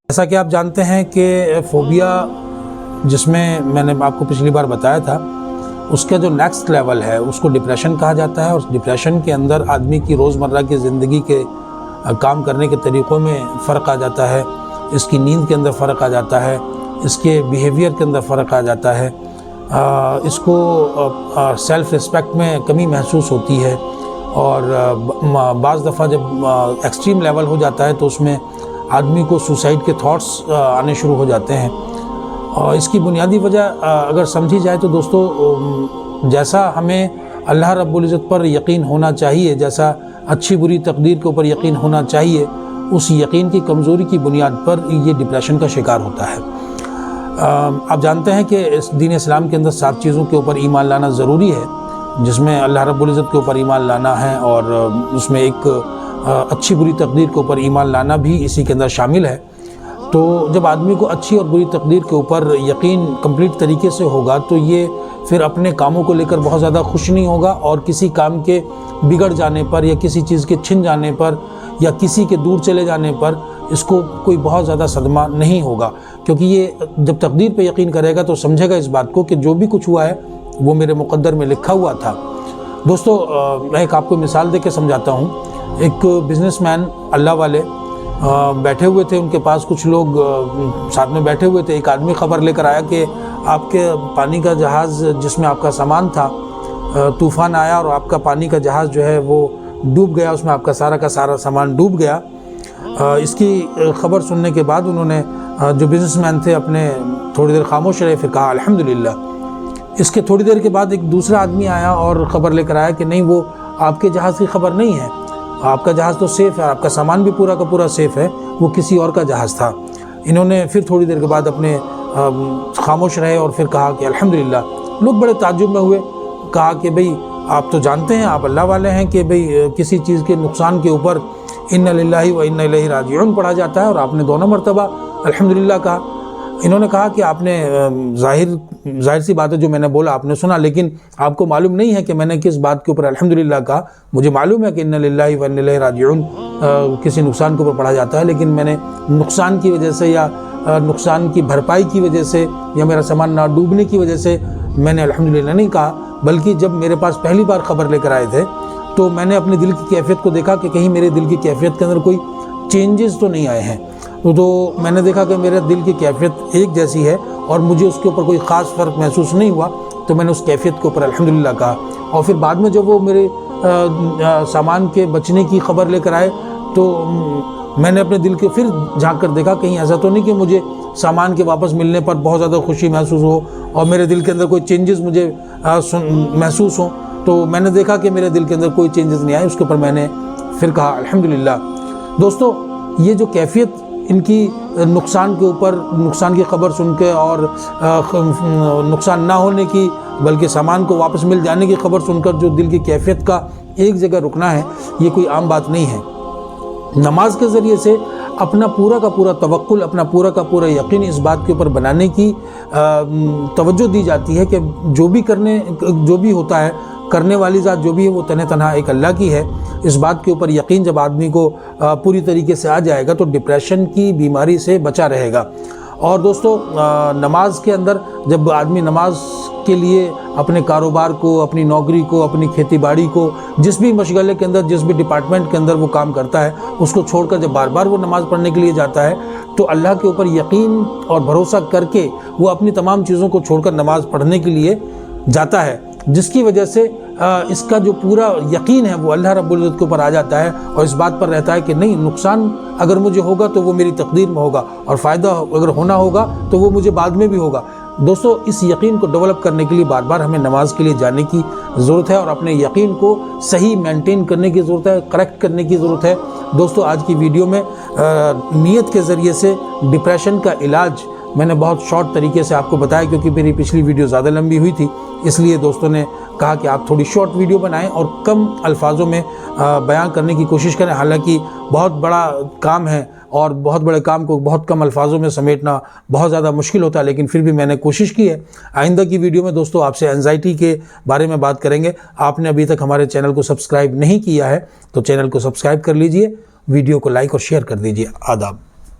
जैसा कि आप जानते हैं कि फ़ोबिया जिसमें मैंने आपको पिछली बार बताया था, उसका जो नेक्स्ट लेवल है उसको डिप्रेशन कहा जाता है। और डिप्रेशन के अंदर आदमी की रोज़मर्रा की ज़िंदगी के काम करने के तरीक़ों में फ़र्क आ जाता है, इसकी नींद के अंदर फ़र्क आ जाता है, इसके बिहेवियर के अंदर फ़र्क आ जाता है, इसको सेल्फ़ रिस्पेक्ट में कमी महसूस होती है। और बाज़ दफ़ा जब एक्सट्रीम लेवल हो जाता है तो उसमें आदमी को सुसाइड के थॉट्स आने शुरू हो जाते हैं। और इसकी बुनियादी वजह अगर समझी जाए तो दोस्तों, जैसा हमें अल्लाह रब्बुल इज़्ज़त पर यकीन होना चाहिए, जैसा अच्छी बुरी तकदीर के ऊपर यकीन होना चाहिए, उस यकीन की कमज़ोरी की बुनियाद पर ये डिप्रेशन का शिकार होता है। आप जानते हैं कि इस दीन इस्लाम के अंदर 7 चीज़ों के ऊपर ईमान लाना ज़रूरी है, जिसमें अल्लाह रब्बुल इज़्ज़त के ऊपर ईमान लाना है और उसमें एक अच्छी बुरी तकदीर के ऊपर ईमान लाना भी इसी के अंदर शामिल है। तो जब आदमी को अच्छी और बुरी तकदीर के ऊपर यकीन कंप्लीट तरीके से होगा तो ये फिर अपने कामों को लेकर बहुत ज़्यादा खुश नहीं होगा, और किसी काम के बिगड़ जाने पर या किसी चीज़ के छिन जाने पर या किसी के दूर चले जाने पर इसको कोई बहुत ज़्यादा सदमा नहीं होगा, क्योंकि ये जब तकदीर पे यकीन करेगा तो समझेगा इस बात को कि जो भी कुछ हुआ है वो मेरे मुक़द्दर में लिखा हुआ था। दोस्तों, मैं एक आपको मिसाल दे के समझाता हूँ। एक बिज़नेसमैन अल्लाह वाले बैठे हुए थे, उनके पास कुछ लोग साथ में बैठे हुए थे। एक आदमी ख़बर लेकर आया कि आपके पानी का जहाज़ जिसमें आपका सामान था, तूफ़ान आया और आपका पानी का जहाज़ जो है वो डूब गया, उसमें आपका सारा का सारा सामान डूब गया। इसकी ख़बर सुनने के बाद उन्होंने, जो बिज़नेसमैन थे, अपने थोड़ी देर खामोश रहे, फिर कहा अल्हम्दुलिल्लाह। इसके थोड़ी देर के बाद एक दूसरा आदमी आया और ख़बर लेकर आया कि नहीं, वो आपके जहाज़ की ख़बर नहीं है, आपका जहाज़ तो सेफ़ है, आपका सामान भी पूरा का पूरा सेफ़ है, वो किसी और का जहाज़ था। इन्होंने फिर थोड़ी देर के बाद अपने खामोश रहे और फिर कहा कि अल्हम्दुलिल्लाह। लोग बड़े ताज्जुब में हुए, कहा कि भाई आप तो जानते हैं, आप अल्लाह वाले हैं कि भाई किसी चीज़ के नुकसान के ऊपर इन्ना लिल्लाहि व इन्ना इलैहि राजिऊन पढ़ा जाता है, और आपने दोनों मरतबा अल्हम्दुलिल्लाह कहा। इन्होंने कहा कि आपने ज़ाहिर सी बात है, जो मैंने बोला आपने सुना, लेकिन आपको मालूम नहीं है कि मैंने किस बात के ऊपर अल्हम्दुलिल्लाह कहा। मुझे मालूम है कि इन्ना लिल्लाहि व इन्ना इलैहि राजिऊन किसी नुकसान के ऊपर पढ़ा जाता है, लेकिन मैंने नुकसान की वजह से या नुकसान की भरपाई की वजह से या मेरा सामान ना डूबने की वजह से मैंने अल्हम्दुलिल्लाह नहीं कहा, बल्कि जब मेरे पास पहली बार ख़बर लेकर आए थे तो मैंने अपने दिल की कैफियत को देखा कि कहीं मेरे दिल की कैफियत के अंदर कोई चेंजेस तो नहीं आए हैं। तो मैंने देखा कि मेरे दिल की कैफियत एक जैसी है और मुझे उसके ऊपर कोई ख़ास फ़र्क महसूस नहीं हुआ, तो मैंने उस कैफियत के ऊपर अल्हम्दुलिल्लाह कहा। और फिर बाद में जब वो मेरे सामान के बचने की ख़बर लेकर आए तो मैंने अपने दिल के फिर झांक कर देखा, कहीं ऐसा तो नहीं कि मुझे सामान के वापस मिलने पर बहुत ज़्यादा खुशी महसूस हो और मेरे दिल के अंदर कोई चेंजेस मुझे महसूस हो। तो मैंने देखा कि मेरे दिल के अंदर कोई चेंजेस नहीं आए, उसके ऊपर मैंने फिर कहा अल्हम्दुलिल्लाह। दोस्तों, ये जो कैफियत इनकी नुकसान के ऊपर, नुकसान की ख़बर सुन के और नुकसान ना होने की, बल्कि सामान को वापस मिल जाने की ख़बर सुनकर जो दिल की कैफियत का एक जगह रुकना है, ये कोई आम बात नहीं है। नमाज के ज़रिए से अपना पूरा का पूरा तवक्कुल, अपना पूरा का पूरा यकीन इस बात के ऊपर बनाने की तवज्जो दी जाती है कि जो भी होता है, करने वाली ज़ात जो भी है वो तने तनहा एक अल्लाह की है। इस बात के ऊपर यकीन जब आदमी को पूरी तरीके से आ जाएगा तो डिप्रेशन की बीमारी से बचा रहेगा। और दोस्तों, नमाज के अंदर जब आदमी नमाज के लिए अपने कारोबार को, अपनी नौकरी को, अपनी खेती बाड़ी को, जिस भी मशगले के अंदर, जिस भी डिपार्टमेंट के अंदर वो काम करता है, उसको छोड़कर जब बार बार वो नमाज़ पढ़ने के लिए जाता है तो अल्लाह के ऊपर यकीन और भरोसा करके वो अपनी तमाम चीज़ों को छोड़कर नमाज़ पढ़ने के लिए जाता है, जिसकी वजह से इसका जो पूरा यकीन है वो अल्लाह रब्बुल इज़्ज़त के ऊपर आ जाता है और इस बात पर रहता है कि नहीं, नुकसान अगर मुझे होगा तो वो मेरी तकदीर में होगा और फ़ायदा अगर होना होगा तो वो मुझे बाद में भी होगा। दोस्तों, इस यकीन को डेवलप करने के लिए बार बार हमें नमाज के लिए जाने की ज़रूरत है और अपने यकीन को सही मेंटेन करने की ज़रूरत है, करेक्ट करने की ज़रूरत है। दोस्तों, आज की वीडियो में नीयत के ज़रिए से डिप्रेशन का इलाज मैंने बहुत शॉर्ट तरीके से आपको बताया, क्योंकि मेरी पिछली वीडियो ज़्यादा लंबी हुई थी, इसलिए दोस्तों ने कहा कि आप थोड़ी शॉर्ट वीडियो बनाएं और कम अल्फाजों में बयान करने की कोशिश करें। हालांकि बहुत बड़ा काम है और बहुत बड़े काम को बहुत कम अल्फाजों में समेटना बहुत ज़्यादा मुश्किल होता है, लेकिन फिर भी मैंने कोशिश की है। आइंदा की वीडियो में दोस्तों आपसे एंजाइटी के बारे में बात करेंगे। आपने अभी तक हमारे चैनल को सब्सक्राइब नहीं किया है तो चैनल को सब्सक्राइब कर लीजिए, वीडियो को लाइक और शेयर कर दीजिए। आदाब।